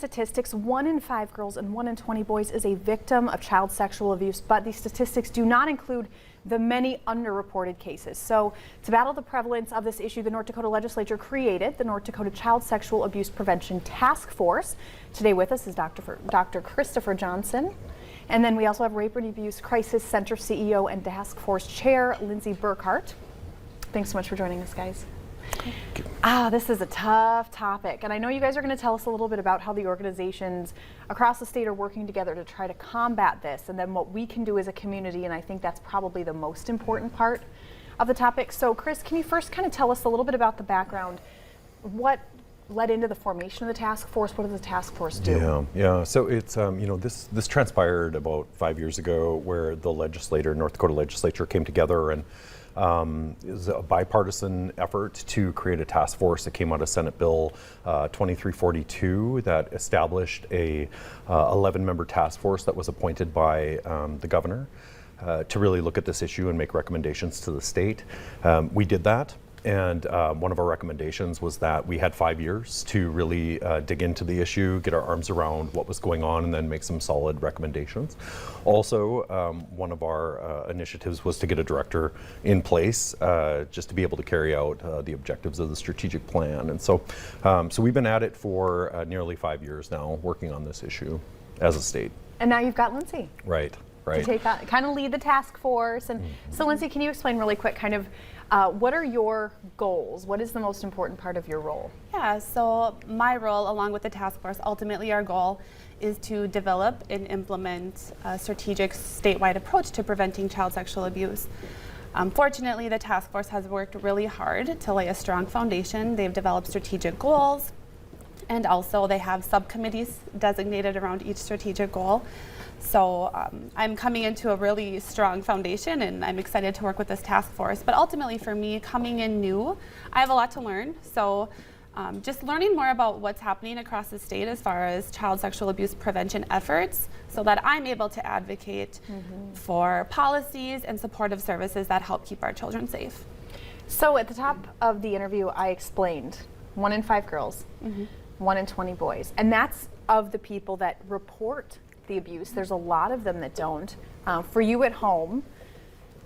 statistics, 1 in 5 girls and 1 in 20 boys is a victim of child sexual abuse, but these statistics do not include the many underreported cases. So to battle the prevalence of this issue, the North Dakota legislature created the North Dakota Child Sexual Abuse Prevention Task Force. Today with us is Dr. Christopher Johnson. And then we also have Rape and Abuse Crisis Center CEO and Task Force Chair Lindsay Burkhart. Thanks so much for joining us, guys. This is a tough topic, and I know you guys are going to tell us a little bit about how the organizations across the state are working together to try to combat this, and then what we can do as a community, and I think that's probably the most important part of the topic. So Chris, can you first kind of tell us a little bit about the background? What led into the formation of the task force? What does the task force do? Yeah. So it's this transpired about 5 years ago, where the North Dakota legislature came together, and it was a bipartisan effort to create a task force that came out of Senate Bill 2342 that established a 11-member task force that was appointed by the governor to really look at this issue and make recommendations to the state. We did that. And one of our recommendations was that we had 5 years to really dig into the issue, get our arms around what was going on, and then make some solid recommendations. Also, one of our initiatives was to get a director in place just to be able to carry out the objectives of the strategic plan. And so we've been at it for nearly 5 years now, working on this issue as a state. And now you've got Lindsay. Right. To kind of lead the task force. And so Lindsay, can you explain really quick kind of what are your goals? What is the most important part of your role? Yeah, so my role, along with the task force, ultimately our goal is to develop and implement a strategic statewide approach to preventing child sexual abuse. Fortunately, the task force has worked really hard to lay a strong foundation. They've developed strategic goals, and also they have subcommittees designated around each strategic goal. So I'm coming into a really strong foundation, and I'm excited to work with this task force. But ultimately for me, coming in new, I have a lot to learn. So just learning more about what's happening across the state as far as child sexual abuse prevention efforts, so that I'm able to advocate for policies and supportive services that help keep our children safe. So at the top of the interview, I explained 1 in 5 girls, 1 in 20 boys. And that's of the people that report the abuse. There's a lot of them that don't. For you at home,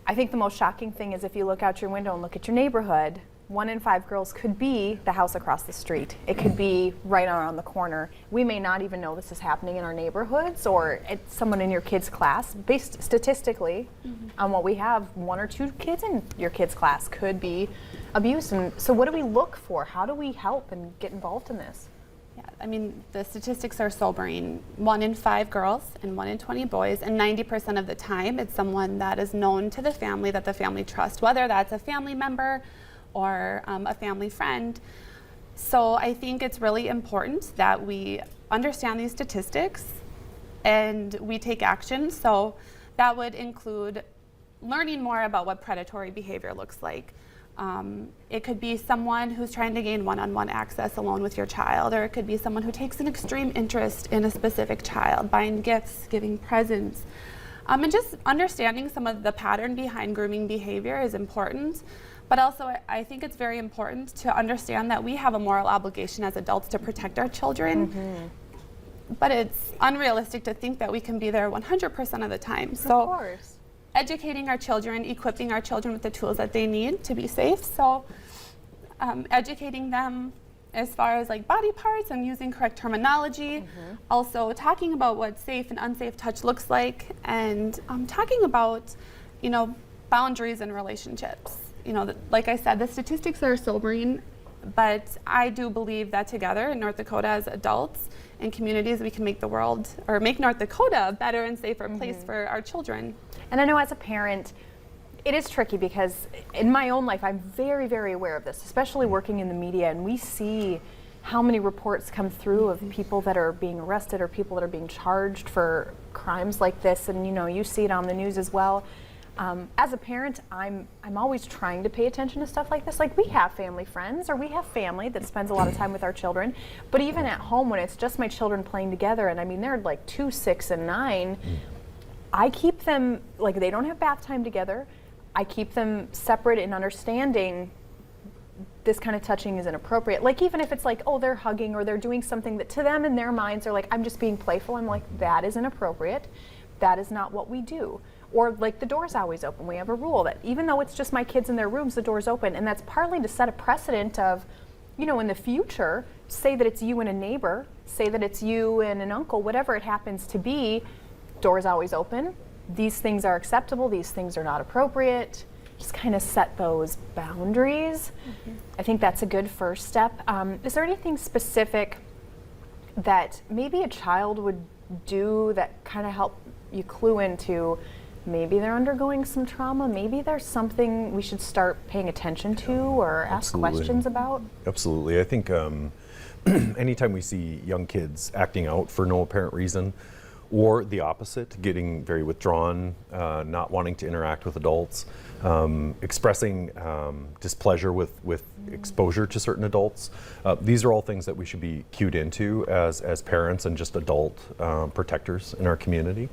I think the most shocking thing is if you look out your window and look at your neighborhood, 1 in 5 girls could be the house across the street. It could be right around the corner. We may not even know this is happening in our neighborhoods, or it's someone in your kid's class. Based statistically on what we have, 1 or 2 kids in your kid's class could be abused. And so what do we look for? How do we help and get involved in this? Yeah, I mean, the statistics are sobering. 1 in 5 girls and 1 in 20 boys, and 90% of the time it's someone that is known to the family, that the family trusts, whether that's a family member or a family friend. So I think it's really important that we understand these statistics and we take action. So that would include learning more about what predatory behavior looks like. It could be someone who's trying to gain one-on-one access alone with your child, or it could be someone who takes an extreme interest in a specific child, buying gifts, giving presents. And just understanding some of the pattern behind grooming behavior is important. But also, I think it's very important to understand that we have a moral obligation as adults to protect our children. But it's unrealistic to think that we can be there 100% of the time. So, of course. Educating our children, equipping our children with the tools that they need to be safe. So educating them as far as like body parts and using correct terminology. Also talking about what safe and unsafe touch looks like, and talking about, boundaries in relationships. Like I said, the statistics are sobering, but I do believe that together in North Dakota as adults and communities, we can make the world, or make North Dakota a better and safer place for our children. And I know as a parent, it is tricky because in my own life, I'm very, very aware of this, especially working in the media, and we see how many reports come through of people that are being arrested or people that are being charged for crimes like this, and you see it on the news as well. As a parent, I'm always trying to pay attention to stuff like this. Like, we have family friends, or we have family that spends a lot of time with our children. But even at home, when it's just my children playing together, and I mean, they're like 2, 6, and 9, I keep them, like, they don't have bath time together. I keep them separate in understanding this kind of touching is inappropriate. Like even if it's like, oh, they're hugging or they're doing something that to them in their minds are like, I'm just being playful. I'm like, that is inappropriate. That is not what we do. Or like the door's always open. We have a rule that even though it's just my kids in their rooms, the door's open. And that's partly to set a precedent of, you know, in the future, say that it's you and a neighbor, say that it's you and an uncle, whatever it happens to be, door's always open. These things are acceptable. These things are not appropriate. Just kind of set those boundaries. I think that's a good first step. Is there anything specific that maybe a child would do that kind of help you clue into maybe they're undergoing some trauma, maybe there's something we should start paying attention to or ask questions about? Absolutely. I think anytime we see young kids acting out for no apparent reason, or the opposite, getting very withdrawn, not wanting to interact with adults, expressing displeasure with exposure to certain adults. These are all things that we should be cued into as parents and just adult protectors in our community.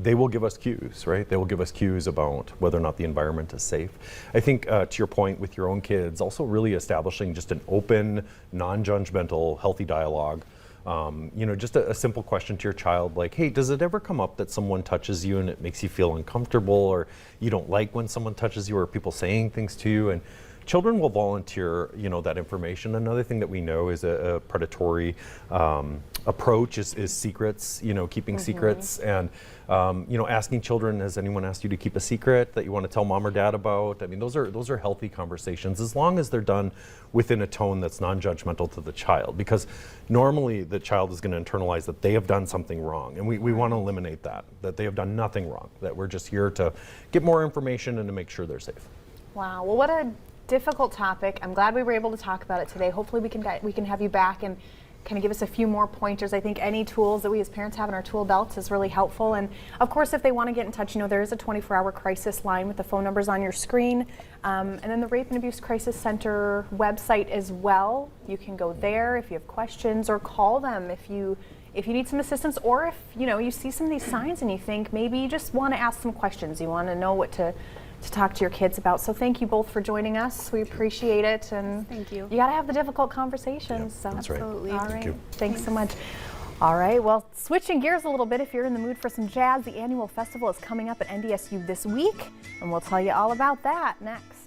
They will give us cues, right? They will give us cues about whether or not the environment is safe. I think to your point with your own kids, also really establishing just an open, non-judgmental, healthy dialogue. You know, just a simple question to your child like, hey, does it ever come up that someone touches you and it makes you feel uncomfortable, or you don't like when someone touches you, or people saying things to you? And children will volunteer, you know, that information. Another thing that we know is a predatory approach is secrets, you know, keeping secrets, and you know, asking children, has anyone asked you to keep a secret that you want to tell mom or dad about? I mean, those are healthy conversations as long as they're done within a tone that's non-judgmental to the child, because normally the child is going to internalize that they have done something wrong, and we want to eliminate that they have done nothing wrong, that we're just here to get more information and to make sure they're safe. Wow, well, what a difficult topic. I'm glad we were able to talk about it today. Hopefully we can have you back and kind of give us a few more pointers. I think any tools that we as parents have in our tool belts is really helpful. And of course, if they want to get in touch, you know, there is a 24-hour crisis line with the phone numbers on your screen. And then the Rape and Abuse Crisis Center website as well. You can go there if you have questions, or call them if you need some assistance, or if, you know, you see some of these signs and you think maybe you just want to ask some questions. You want to know what to talk to your kids about. So thank you both for joining us. We appreciate it. And thank you. You got to have the difficult conversations. So. That's right. Absolutely. All right. Thank you. Thanks so much. All right. Well, switching gears a little bit, if you're in the mood for some jazz, the annual festival is coming up at NDSU this week, and we'll tell you all about that next.